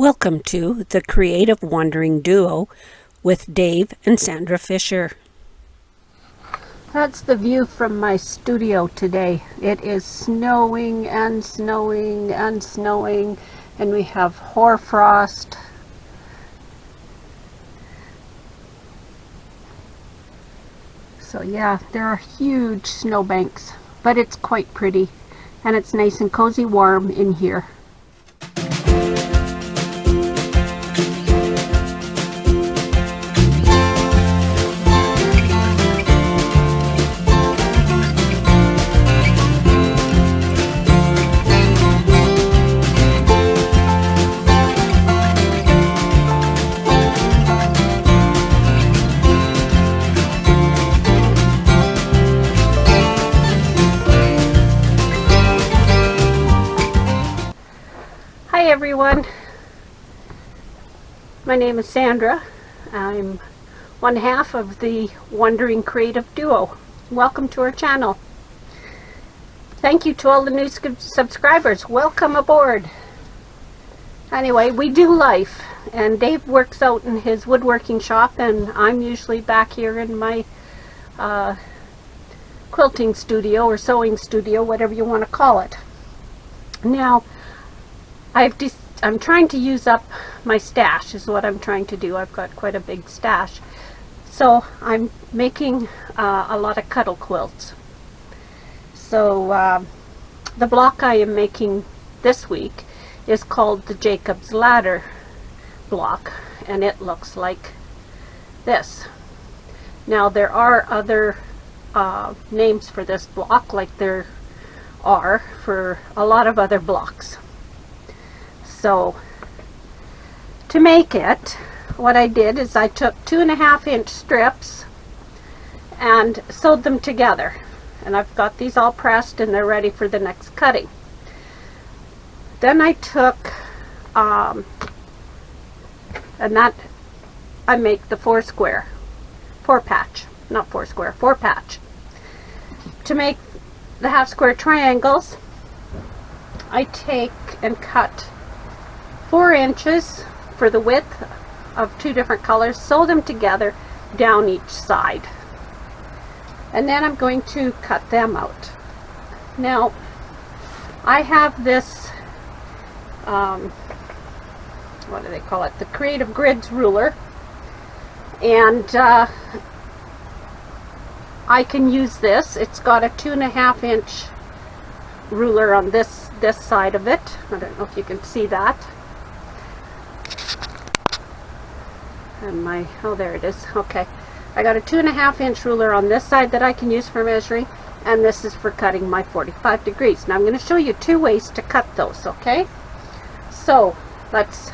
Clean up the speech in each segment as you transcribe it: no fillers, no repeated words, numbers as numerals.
Welcome to the Creative Wandering Duo with Dave and Sandra Fisher. That's the view from my studio today. It is snowing and snowing and snowing, and we have hoarfrost. So yeah, there are huge snowbanks, but it's quite pretty, and it's nice and cozy warm in here. Hi everyone, my name is Sandra. I'm one half of the Wandering Creative Duo. Welcome to our channel. Thank you to all the new subscribers. Welcome aboard. Anyway, we do life, and Dave works out in his woodworking shop, and I'm usually back here in my quilting studio or sewing studio, whatever you want to call it. Now, I'm trying to use up my stash is what I'm trying to do. I've got quite a big stash. So I'm making a lot of cuddle quilts. So the block I am making this week is called the Jacob's Ladder block, and it looks like this. Now there are other names for this block, like there are for a lot of other blocks. So to make it, what I did is I took 2.5-inch strips and sewed them together, and I've got these all pressed and they're ready for the next cutting. Then I took and that I make the four patch. To make the half square triangles, I take and cut 4 inches for the width of 2 different colors, sew them together down each side, and then I'm going to cut them out. Now I have this what do they call it, the Creative Grids ruler, and I can use this. It's got a 2.5-inch ruler on this side of it. I don't know if you can see that. And oh, there it is. Okay, I got a 2.5-inch ruler on this side that I can use for measuring, and this is for cutting my 45 degrees. Now I'm going to show you 2 ways to cut those. Okay, so let's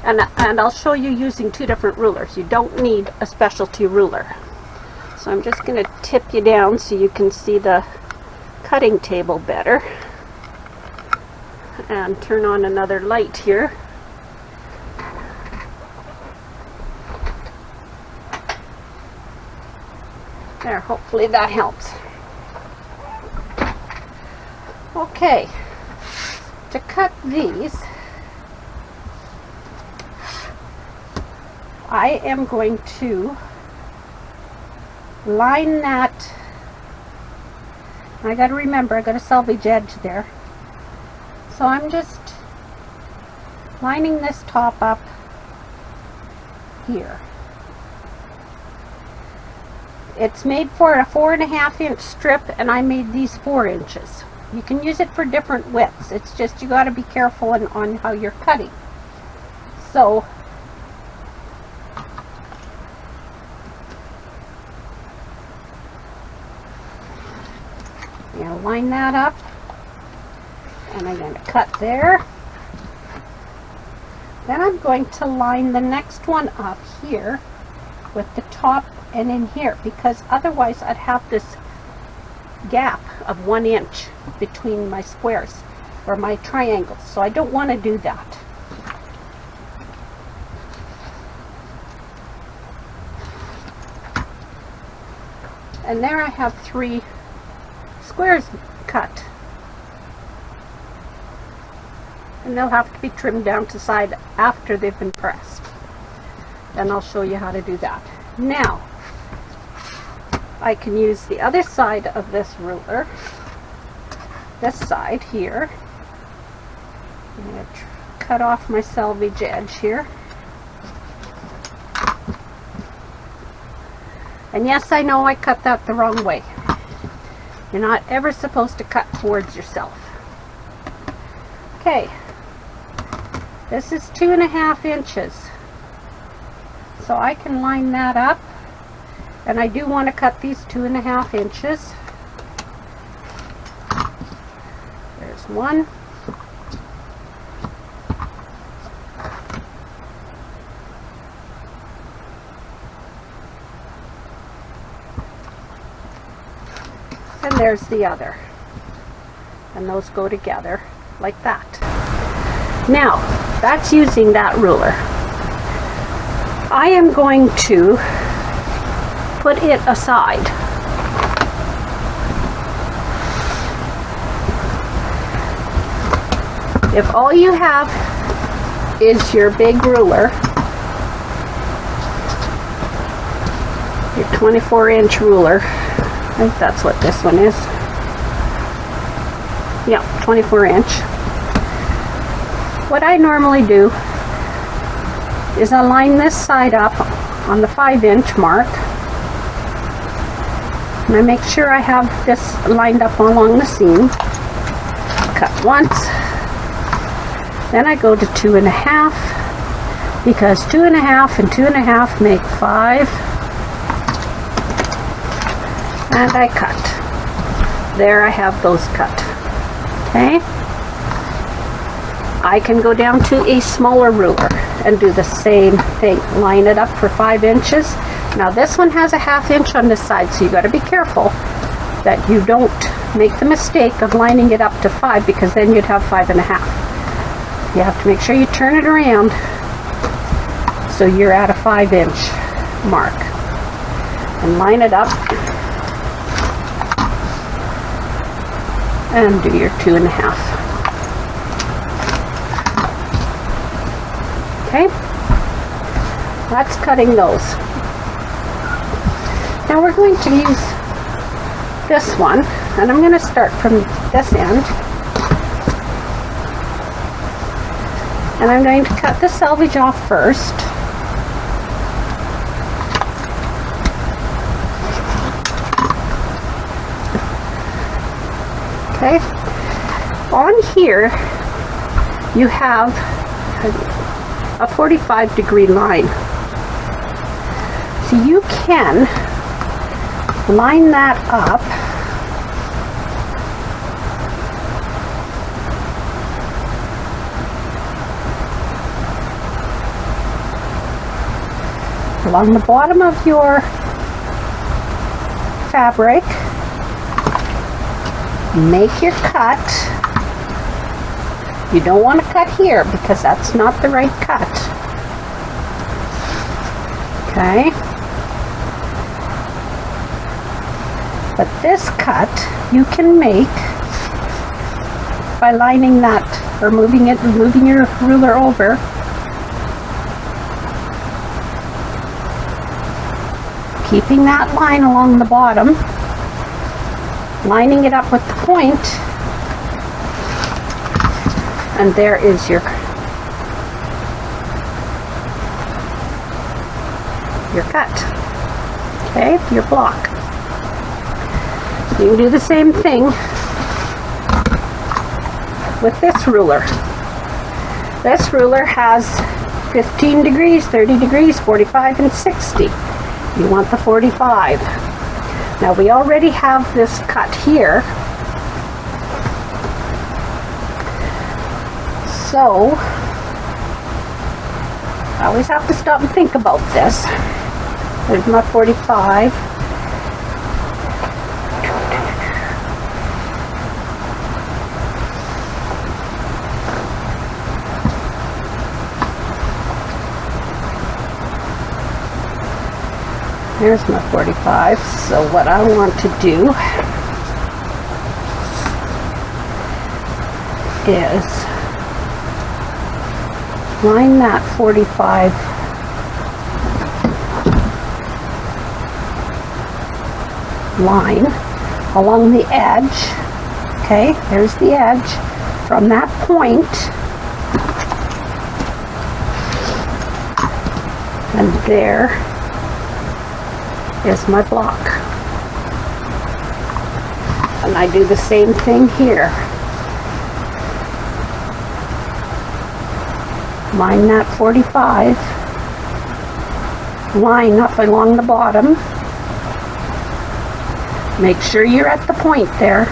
and I'll show you using 2 different rulers. You don't need a specialty ruler. So I'm just going to tip you down so you can see the cutting table better, and turn on another light here. There, hopefully that helps. Okay, to cut these, I am going to line that. I got to remember, I got a selvage edge there. So I'm just lining this top up here. It's made for a 4.5-inch strip, and I made these 4 inches. You can use it for different widths. It's just you got to be careful on how you're cutting. So I'm going to line that up, and I'm going to cut there. Then I'm going to line the next one up here with the top and in here, because otherwise I'd have this gap of 1 inch between my squares or my triangles, so I don't want to do that. And there I have 3 squares cut. and they'll have to be trimmed down to side after they've been pressed. And I'll show you how to do that. Now, I can use the other side of this ruler, this side here. I'm going to cut off my selvage edge here. And yes, I know I cut that the wrong way. You're not ever supposed to cut towards yourself. Okay, this is 2.5 inches. So I can line that up, and I do want to cut these 2.5 inches. There's one. And there's the other. And those go together like that. Now, that's using that ruler. I am going to put it aside. If all you have is your big ruler, your 24-inch ruler, I think that's what this one is. Yeah, 24-inch. What I normally do is I line this side up on the 5-inch mark, and I make sure I have this lined up along the seam. Cut once, then I go to 2.5, because 2.5 and 2.5 make 5, and I cut. There I have those cut. Okay? I can go down to a smaller ruler and do the same thing. Line it up for 5 inches. Now this one has a 1/2 inch on this side, so you got to be careful that you don't make the mistake of lining it up to 5, because then you'd have 5.5. You have to make sure you turn it around so you're at a 5-inch mark. And line it up and do your 2.5. Okay, that's cutting those. Now we're going to use this one, and I'm going to start from this end, and I'm going to cut the selvage off first. Okay, on here you have a 45-degree line. So you can line that up along the bottom of your fabric. Make your cut. You don't want to cut here because that's not the right cut. Okay? But this cut you can make by lining that, or moving your ruler over. Keeping that line along the bottom, lining it up with the point, and there is your cut. Okay, your block. You can do the same thing with this ruler. This ruler has 15 degrees, 30 degrees, 45, and 60. You want the 45. Now we already have this cut here. So, I always have to stop and think about this. There's my 45. There's my 45. So what I want to do is line that 45 line along the edge. Okay, there's the edge. From that point, and there is my block. And I do the same thing here. Line that 45 line up along the bottom. Make sure you're at the point there.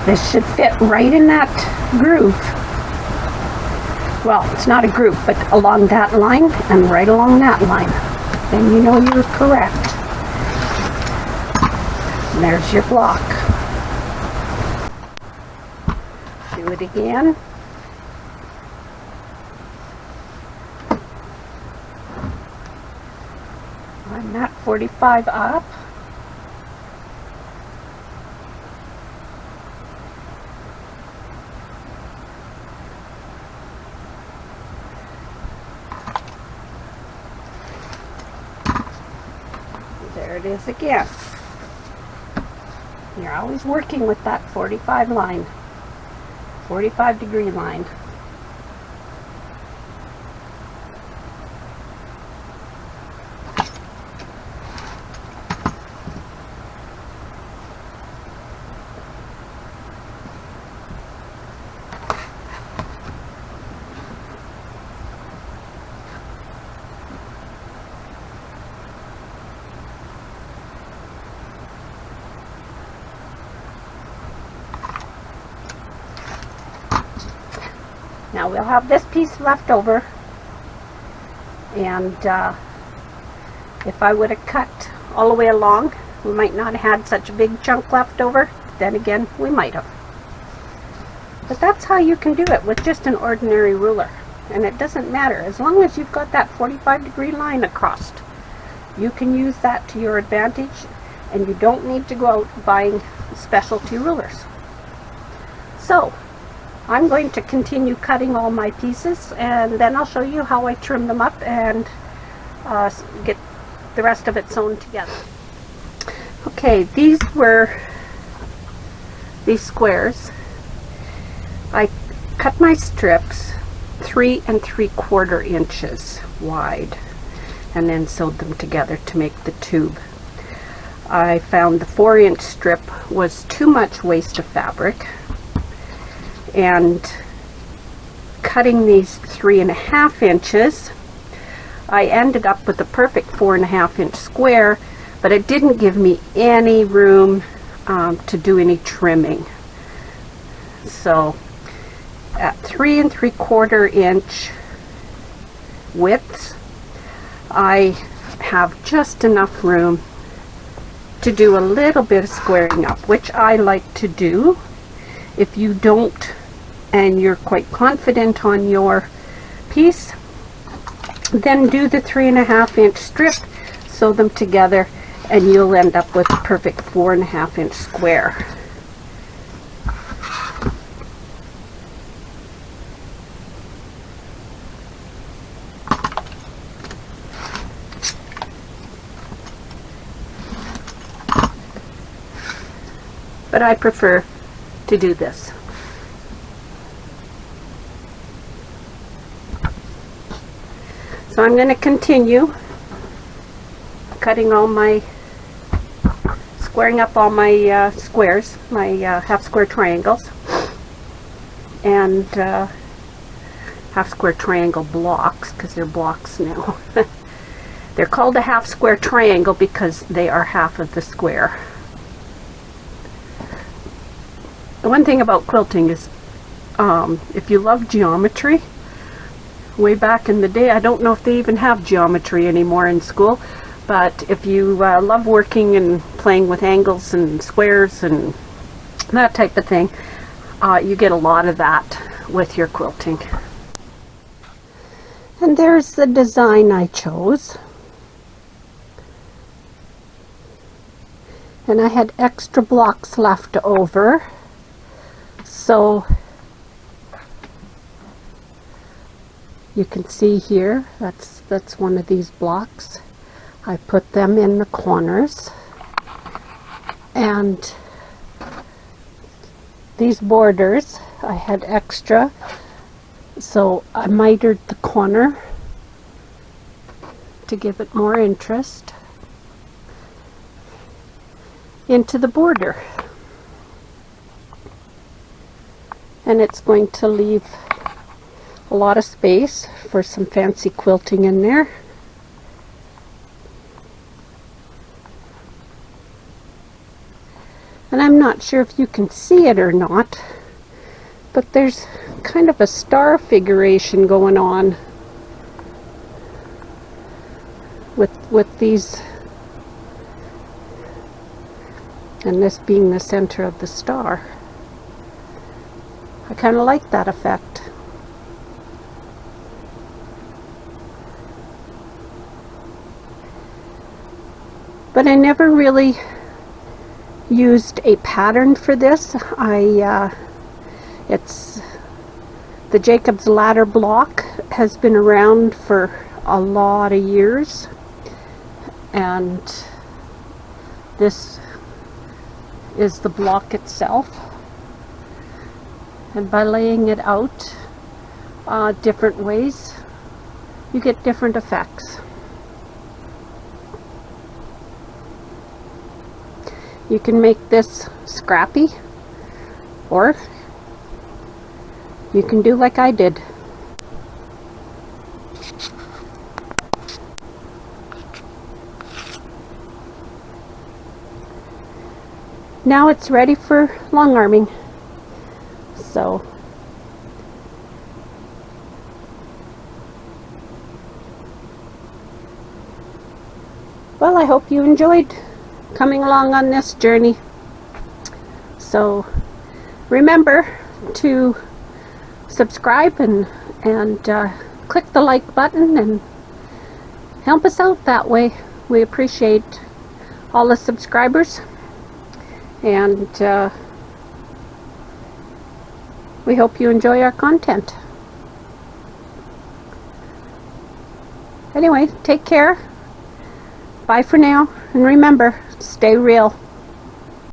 This should fit right in that groove. Well, it's not a groove, but along that line and right along that line. Then you know you're correct. And there's your block. Do it again. Line that 45 up. There it is again. You're always working with that 45 line, 45-degree line. Now we'll have this piece left over, and if I would have cut all the way along, we might not have had such a big chunk left over. Then again, we might have. But that's how you can do it with just an ordinary ruler. And it doesn't matter, as long as you've got that 45-degree line across. You can use that to your advantage, and you don't need to go out buying specialty rulers. So I'm going to continue cutting all my pieces, and then I'll show you how I trim them up and get the rest of it sewn together. Okay, these were these squares. I cut my strips 3 3/4 inches wide and then sewed them together to make the tube. I found the 4-inch strip was too much waste of fabric, and cutting these 3 1/2 inches, I ended up with a perfect 4 1/2 inch square, but it didn't give me any room to do any trimming. So at 3 3/4 inch widths, I have just enough room to do a little bit of squaring up, which I like to do. If you don't, and you're quite confident on your piece, then do the 3 1/2 inch strip, sew them together, and you'll end up with a perfect 4 1/2 inch square. But I prefer to do this. So I'm going to continue cutting all my, squaring up all my squares, my half square triangles, and half square triangle blocks, because they're blocks now. They're called a half square triangle because they are half of the square. The one thing about quilting is if you love geometry, way back in the day, I don't know if they even have geometry anymore in school, but if you love working and playing with angles and squares and that type of thing, you get a lot of that with your quilting. And there's the design I chose. And I had extra blocks left over, so You can see here, that's one of these blocks. I put them in the corners, and these borders I had extra, so I mitered the corner to give it more interest into the border, and it's going to leave a lot of space for some fancy quilting in there. And I'm not sure if you can see it or not, but there's kind of a star figuration going on with these, and this being the center of the star. I kind of like that effect. But I never really used a pattern for this. It's the Jacob's Ladder block has been around for a lot of years, and this is the block itself. And by laying it out different ways, you get different effects. You can make this scrappy, or you can do like I did. Now it's ready for long arming. So well, I hope you enjoyed coming along on this journey. So remember to subscribe and click the like button and help us out that way. We appreciate all the subscribers, and we hope you enjoy our content. Anyway, take care. Bye for now, and remember, stay real.